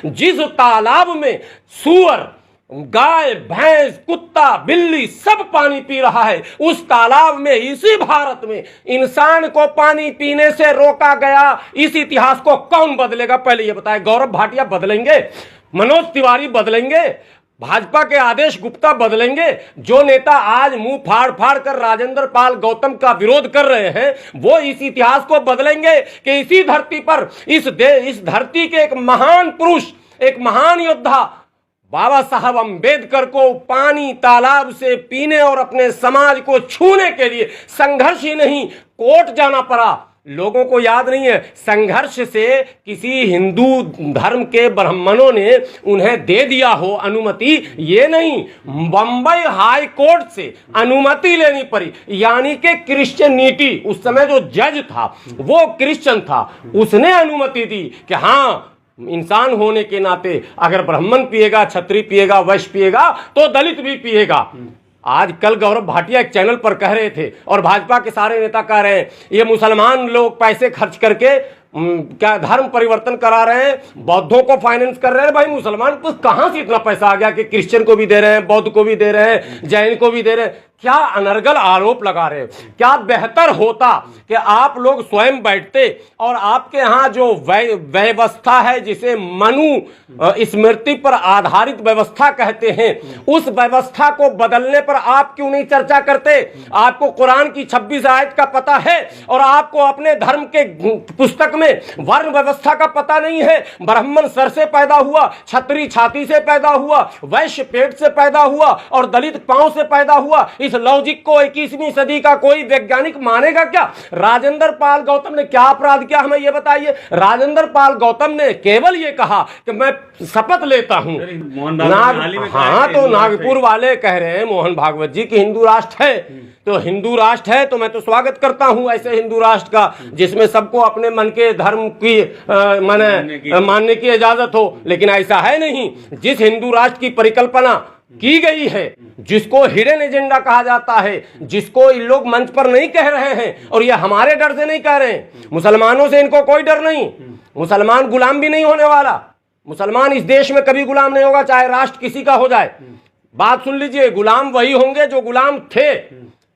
जिस तालाब में सूअर, गाय, भैंस, कुत्ता, बिल्ली सब पानी पी रहा है, उस तालाब में, इसी भारत में इंसान को पानी पीने से रोका गया। इस इतिहास को कौन बदलेगा? पहले ये बताए। गौरव भाटिया बदलेंगे? मनोज तिवारी बदलेंगे? भाजपा के आदेश गुप्ता बदलेंगे? जो नेता आज मुंह फाड़ फाड़ कर राजेंद्र पाल गौतम का विरोध कर रहे हैं, वो इस इतिहास को बदलेंगे कि इसी धरती पर, इस धरती के एक महान पुरुष, एक महान योद्धा बाबा साहब अंबेडकर को पानी तालाब से पीने और अपने समाज को छूने के लिए संघर्ष ही नहीं, कोर्ट जाना पड़ा। लोगों को याद नहीं है, संघर्ष से किसी हिंदू धर्म के ब्राह्मणों ने उन्हें दे दिया हो अनुमति, ये नहीं, बंबई हाई कोर्ट से अनुमति लेनी पड़ी। यानी कि क्रिश्चियनिटी, उस समय जो जज था वो क्रिश्चियन था, उसने अनुमति दी कि हाँ, इंसान होने के नाते अगर ब्राह्मण पिएगा, क्षत्रिय पिएगा, वैश्य पिएगा, तो दलित भी पिएगा। आज कल गौरव भाटिया एक चैनल पर कह रहे थे और भाजपा के सारे नेता कह रहे हैं, ये मुसलमान लोग पैसे खर्च करके क्या धर्म परिवर्तन करा रहे हैं, बौद्धों को फाइनेंस कर रहे हैं। भाई मुसलमान को कहां से इतना पैसा आ गया कि क्रिश्चियन को भी दे रहे हैं, बौद्ध को भी दे रहे हैं, जैन को भी दे रहे हैं? क्या अनर्गल आरोप लगा रहे हैं। क्या बेहतर होता कि आप लोग स्वयं बैठते और आपके यहाँ जो व्यवस्था है, जिसे मनु स्मृति पर आधारित व्यवस्था कहते हैं, उस व्यवस्था को बदलने पर आप क्यों नहीं चर्चा करते? आपको कुरान की 26 आयत का पता है और आपको अपने धर्म के पुस्तक में वर्ण व्यवस्था का पता नहीं है। ब्राह्मण सर से पैदा हुआ, क्षत्रिय छाती से पैदा हुआ, वैश्य पेट से पैदा हुआ और दलित पांव से पैदा हुआ। इस लॉजिक को 21वीं सदी का कोई वैज्ञानिक मानेगा क्या? राजेंद्र पाल गौतम ने क्या अपराध किया, हमें यह बताइए। राजेंद्र पाल गौतम ने केवल यह कहा कि मैं शपथ लेता हूं। हाँ, तो नागपुर वाले कह रहे हैं मोहन भागवत जी की हिंदू राष्ट्र है, तो हिंदू राष्ट्र है तो मैं तो स्वागत करता हूं ऐसे हिंदू राष्ट्र का, जिसमें सबको अपने मन के धर्म की मानने की इजाजत हो। लेकिन ऐसा है नहीं। जिस हिंदू राष्ट्र की परिकल्पना की गई है, जिसको हिडन एजेंडा कहा जाता है, जिसको इन लोग मंच पर नहीं कह रहे हैं, और ये हमारे डर से नहीं कह रहे हैं, मुसलमानों से इनको कोई डर नहीं। मुसलमान गुलाम भी नहीं होने वाला। मुसलमान इस देश में कभी गुलाम नहीं होगा, चाहे राष्ट्र किसी का हो जाए। बात सुन लीजिए, गुलाम वही होंगे जो गुलाम थे,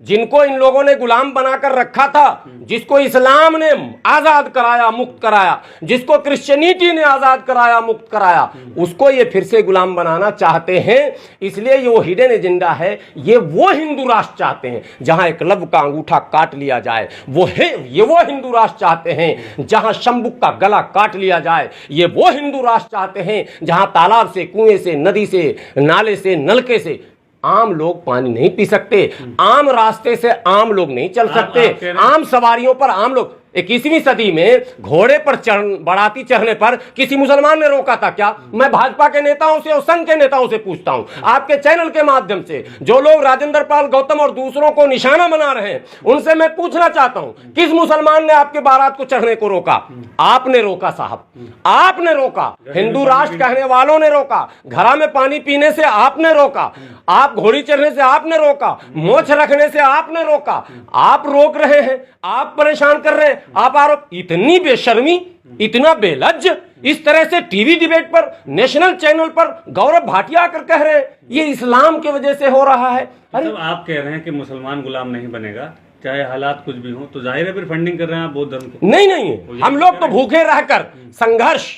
जिनको इन लोगों ने गुलाम बनाकर रखा था, जिसको इस्लाम ने आजाद कराया, मुक्त कराया, जिसको क्रिश्चियनिटी ने आजाद कराया, मुक्त कराया, उसको ये फिर से गुलाम बनाना चाहते हैं। इसलिए ये वो हिडन एजेंडा है। ये वो हिंदू राष्ट्र चाहते हैं जहां एकलव्य का अंगूठा काट लिया जाए, ये वो हिंदू राष्ट्र चाहते हैं जहां शंभुक का गला काट लिया जाए। ये वो हिंदू राष्ट्र चाहते हैं जहां तालाब से, कुएं से, नदी से, नाले से, नलके से आम लोग पानी नहीं पी सकते, आम रास्ते से आम लोग नहीं चल सकते, आम सवारियों पर आम लोग। 21वीं सदी में घोड़े पर बराती चढ़ने पर किसी मुसलमान ने रोका था क्या? मैं भाजपा के नेताओं से और संघ के नेताओं से पूछता हूं, आपके चैनल के माध्यम से जो लोग राजेंद्र पाल गौतम और दूसरों को निशाना बना रहे हैं, उनसे मैं पूछना चाहता हूं, किस मुसलमान ने आपके बारात को चढ़ने को रोका? आपने रोका साहब, आपने रोका। हिंदू राष्ट्र कहने वालों ने रोका, घड़ा में पानी पीने से आपने रोका, आप घोड़ी चढ़ने से आपने रोका, मोछ रखने से आपने रोका। आप रोक रहे हैं, आप परेशान कर रहे हैं, आप आरोप। इतनी बेशर्मी, इतना बेलज्ज, इस तरह से टीवी डिबेट पर, नेशनल चैनल पर गौरव भाटिया आकर कह रहे हैं ये इस्लाम की वजह से हो रहा है। अरे आप कह रहे हैं कि मुसलमान गुलाम नहीं बनेगा चाहे हालात कुछ भी हो, तो जाहिर है फिर फंडिंग कर रहे हैं आप बौद्ध धर्म की। नहीं, हम लोग तो भूखे रहकर संघर्ष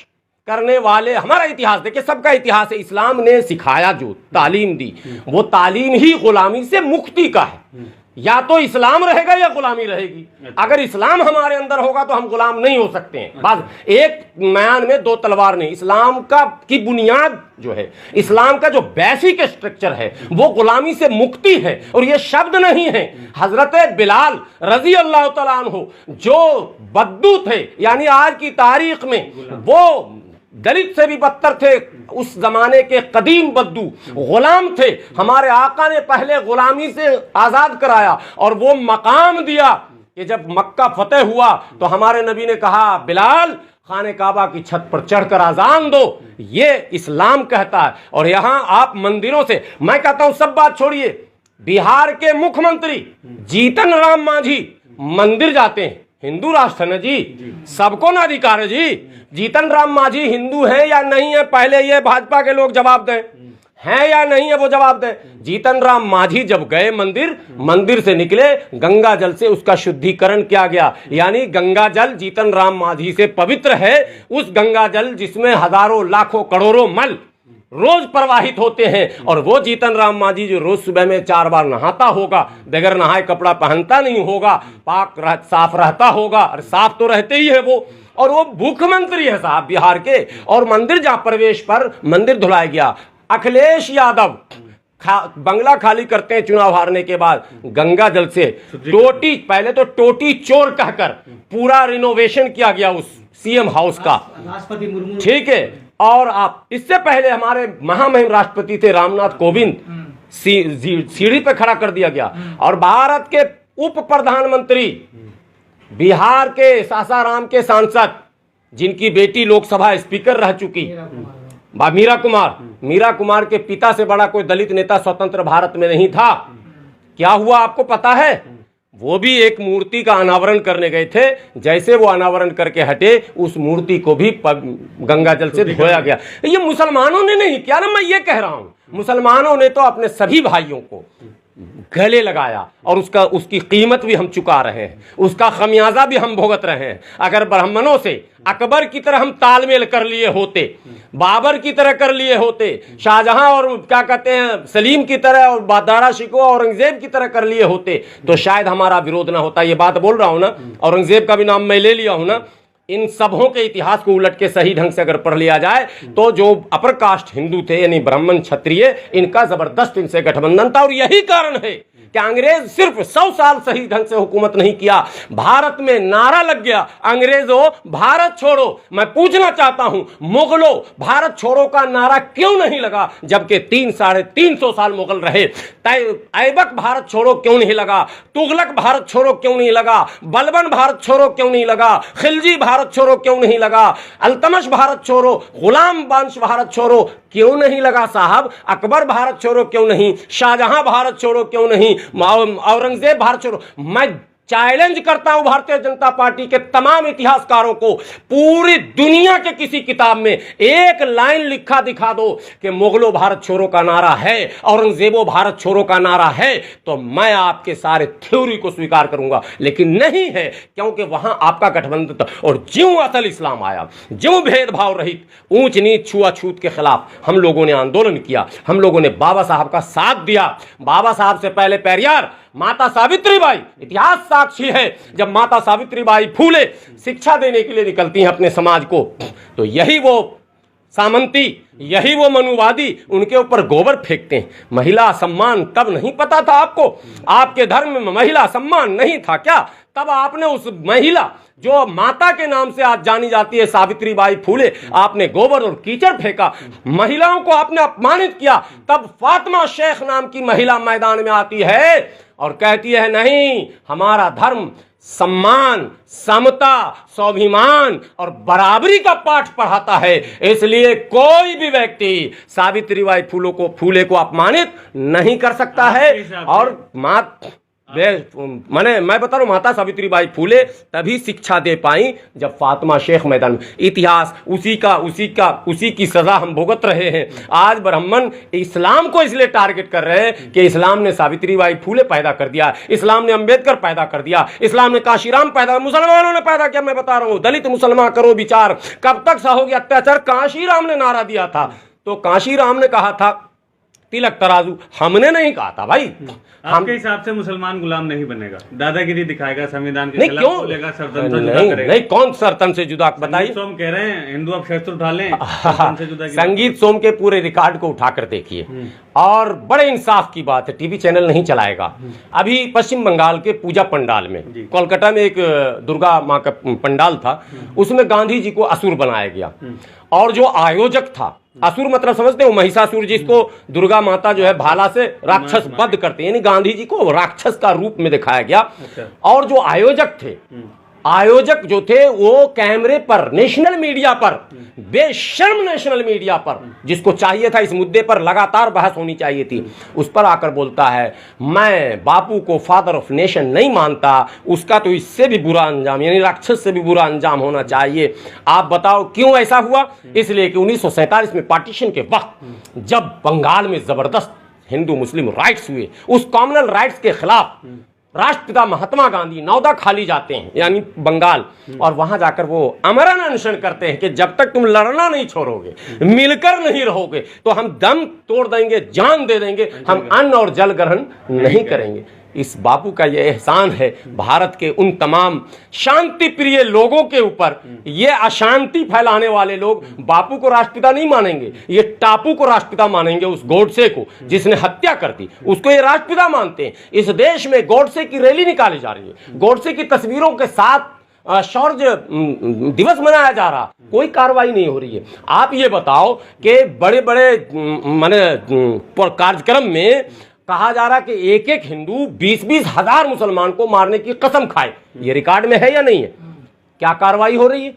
करने वाले, हमारा इतिहास देखिए, सबका इतिहास है। इस्लाम ने सिखाया, जो तालीम दी, वो तालीम ही गुलामी से मुक्ति का है। या तो इस्लाम रहेगा या गुलामी रहेगी। अगर इस्लाम हमारे अंदर होगा तो हम गुलाम नहीं हो सकते हैं। बस एक म्यान में दो तलवार नहीं। इस्लाम का की बुनियाद जो है, इस्लाम का जो बेसिक स्ट्रक्चर है, वो गुलामी से मुक्ति है। और ये शब्द नहीं है। हजरत बिलाल रजी अल्लाह तआला अन्हु जो बद्दू थे, यानी आज की तारीख में वो दलित से भी बदतर थे, उस जमाने के कदीम बद्दू गुलाम थे। हमारे आका ने पहले गुलामी से आजाद कराया और वो मकाम दिया कि जब मक्का फतेह हुआ तो हमारे नबी ने कहा, बिलाल खाने काबा की छत पर चढ़कर आजान दो। ये इस्लाम कहता है। और यहां आप मंदिरों से, मैं कहता हूं सब बात छोड़िए, बिहार के मुख्यमंत्री जीतन राम मांझी मंदिर जाते हैं, हिंदू राष्ट्र है ना जी, सबको ना अधिकार है जी। जीतन राम मांझी हिंदू हैं या नहीं है, पहले ये भाजपा के लोग जवाब दें, हैं या नहीं है वो जवाब दें। जीतन राम मांझी जब गए मंदिर से निकले, गंगा जल से उसका शुद्धिकरण किया गया, यानी गंगा जल जीतन राम मांझी से पवित्र है। उस गंगा जल जिसमें हजारों लाखों करोड़ों मल रोज प्रवाहित होते हैं, और वो जीतन राम मांझी जो रोज सुबह में 4 बार नहाता होगा, बगैर नहाए कपड़ा पहनता नहीं होगा, साफ रहता होगा, और साफ तो रहते ही है वो, और वो मुख्यमंत्री है साहब बिहार के, और मंदिर जहां प्रवेश पर मंदिर धुलाया गया। अखिलेश यादव बंगला खाली करते हैं चुनाव हारने के बाद, गंगा जल से टोटी, पहले तो टोटी चोर कहकर पूरा रिनोवेशन किया गया उस सीएम हाउस का, राष्ट्रपति मुर्मू, ठीक है। और आप इससे पहले हमारे महामहिम राष्ट्रपति थे रामनाथ कोविंद, सीढ़ी पे खड़ा कर दिया गया। और भारत के उप प्रधानमंत्री, बिहार के सासाराम के सांसद, जिनकी बेटी लोकसभा स्पीकर रह चुकी, मीरा कुमार के पिता से बड़ा कोई दलित नेता स्वतंत्र भारत में नहीं था। क्या हुआ आपको पता है? वो भी एक मूर्ति का अनावरण करने गए थे, जैसे वो अनावरण करके हटे, उस मूर्ति को भी गंगा जल से धोया गया। ये मुसलमानों ने नहीं किया ना, मैं ये कह रहा हूं, मुसलमानों ने तो अपने सभी भाइयों को गले लगाया, और उसकी कीमत भी हम चुका रहे हैं, उसका खमियाजा भी हम भुगत रहे हैं। अगर ब्राह्मणों से अकबर की तरह हम तालमेल कर लिए होते, बाबर की तरह कर लिए होते, शाहजहां और क्या कहते हैं सलीम की तरह, और दारा शिकोह औरंगजेब की तरह कर लिए होते, तो शायद हमारा विरोध ना होता। ये बात बोल रहा हूं ना, औरंगजेब का भी नाम मैं ले लिया हूं ना। इन सबों के इतिहास को उलट के सही ढंग से अगर पढ़ लिया जाए, तो जो अपर कास्ट हिंदू थे, यानी ब्राह्मण क्षत्रिय, इनका जबरदस्त इनसे गठबंधन था। और यही कारण है कि अंग्रेज सिर्फ 100 साल सही ढंग से हुकूमत नहीं किया, भारत में नारा लग गया, अंग्रेजों भारत छोड़ो। मैं पूछना चाहता हूं, मुगलों भारत छोड़ो का नारा क्यों नहीं लगा, जबकि 300-350 साल मुगल रहे? ऐबक भारत छोड़ो क्यों नहीं लगा? तुगलक भारत छोड़ो क्यों नहीं लगा? बलबन भारत छोड़ो क्यों नहीं लगा? खिलजी भारत छोड़ो क्यों नहीं लगा? अल्तमश भारत छोड़ो, गुलाम वंश भारत छोड़ो क्यों नहीं लगा साहब? अकबर भारत छोड़ो क्यों नहीं? शाहजहां भारत छोड़ो क्यों नहीं? औरंगजेब भारत छोड़ो। मैं चैलेंज करता हूं भारतीय जनता पार्टी के तमाम इतिहासकारों को, पूरी दुनिया के किसी किताब में एक लाइन लिखा दिखा दो कि मुगलों भारत छोड़ो का नारा है, औरंगजेबो भारत छोड़ो का नारा है, तो मैं आपके सारे थ्योरी को स्वीकार करूंगा। लेकिन नहीं है, क्योंकि वहां आपका गठबंधन था। और ज्यों असल इस्लाम आया, ज्यों भेदभाव रहित, ऊंच नीच छुआछूत के खिलाफ हम लोगों ने आंदोलन किया, हम लोगों ने बाबा साहब का साथ दिया। बाबा साहब से पहले पेरियार, माता सावित्रीबाई, इतिहास साक्षी है, जब माता सावित्रीबाई फूले शिक्षा देने के लिए निकलती हैं अपने समाज को, तो यही वो सामंती, यही वो मनुवादी उनके ऊपर गोबर फेंकते हैं। महिला सम्मान तब नहीं पता था आपको? आपके धर्म में महिला सम्मान नहीं था क्या? तब आपने उस महिला जो माता के नाम से आज जानी जाती है, सावित्रीबाई फूले, आपने गोबर और कीचड़ फेंका, महिलाओं को आपने अपमानित किया। तब फातिमा शेख नाम की महिला मैदान में आती है और कहती है, नहीं, हमारा धर्म सम्मान, समता, स्वाभिमान और बराबरी का पाठ पढ़ाता है, इसलिए कोई भी व्यक्ति सावित्रीबाई फूले को अपमानित नहीं कर सकता है। और मैं बता रहा हूं, माता सावित्रीबाई फूले तभी शिक्षा दे पाई जब फातिमा शेख मैदान में। इतिहास उसी की सजा हम भुगत रहे हैं। आज ब्राह्मण इस्लाम को इसलिए टारगेट कर रहे हैं कि इस्लाम ने सावित्रीबाई फूले पैदा कर दिया, इस्लाम ने अंबेडकर पैदा कर दिया, इस्लाम ने काशीराम पैदा, मुसलमानों ने पैदा किया। मैं बता रहा हूं, दलित मुसलमान करो विचार, कब तक सहोगे अत्याचार? काशीराम ने नारा दिया था, तो काशीराम ने कहा था तिलक तराजू, हमने नहीं कहा था भाई। आपके हिसाब से मुसलमान गुलाम नहीं बनेगा, दादागिरी दिखाएगा, संविधान के नहीं, खिलाफ क्यों बोलेगा, सरतन से जुदा करेगा? नहीं, कौन सरतन से जुदा? बताइए। सोम कह रहे हैं हिंदू अब शस्त्र उठा लें, सरतन से जुदा। संगीत सोम के पूरे रिकॉर्ड को उठाकर देखिए, और बड़े इंसाफ की बात है, टीवी चैनल नहीं चलाएगा। अभी पश्चिम बंगाल के पूजा पंडाल में, कोलकाता में एक दुर्गा माँ का पंडाल था, उसमें गांधी जी को असुर बनाया गया, और जो आयोजक था, असुर मतलब समझते हो, महिषासुर, जिसको दुर्गा माता जो है भाला से राक्षस वध करते हैं, यानी गांधी जी को राक्षस का रूप में दिखाया गया। और जो आयोजक थे आयोजक जो थे वो कैमरे पर, नेशनल मीडिया पर, बेशर्म नेशनल मीडिया पर, जिसको चाहिए था इस मुद्दे पर लगातार बहस होनी चाहिए थी, उस पर आकर बोलता है मैं बापू को फादर ऑफ नेशन नहीं मानता, उसका तो इससे भी बुरा अंजाम, यानी राक्षस से भी बुरा अंजाम होना चाहिए। आप बताओ क्यों ऐसा हुआ? इसलिए कि 1947 में पार्टीशन के वक्त जब बंगाल में जबरदस्त हिंदू मुस्लिम राइट्स हुए, उस कॉमनल राइट्स के खिलाफ राष्ट्रपिता महात्मा गांधी नौदा खाली जाते हैं, यानी बंगाल, और वहां जाकर वो अमरण अनशन करते हैं कि जब तक तुम लड़ना नहीं छोड़ोगे, मिलकर नहीं रहोगे, तो हम दम तोड़ देंगे, जान दे देंगे, हम अन्न और जल ग्रहण नहीं करेंगे। इस बापू का ये एहसान है भारत के उन तमाम शांति प्रिय लोगों के ऊपर। ये अशांति फैलाने वाले लोग बापू को राष्ट्रपिता नहीं मानेंगे, ये टापू को राष्ट्रपिता मानेंगे, उस गोडसे को जिसने हत्या कर दी, उसको ये राष्ट्रपिता मानते हैं। इस देश में गोडसे की रैली निकाली जा रही है, गोडसे की तस्वीरों के साथ शौर्य दिवस मनाया जा रहा, कोई कार्रवाई नहीं हो रही है। आप ये बताओ कि बड़े बड़े माने कार्यक्रम में कहा जा रहा कि एक एक हिंदू 20-20 हजार मुसलमान को मारने की कसम खाए, ये रिकॉर्ड में है या नहीं है? क्या कार्रवाई हो रही है?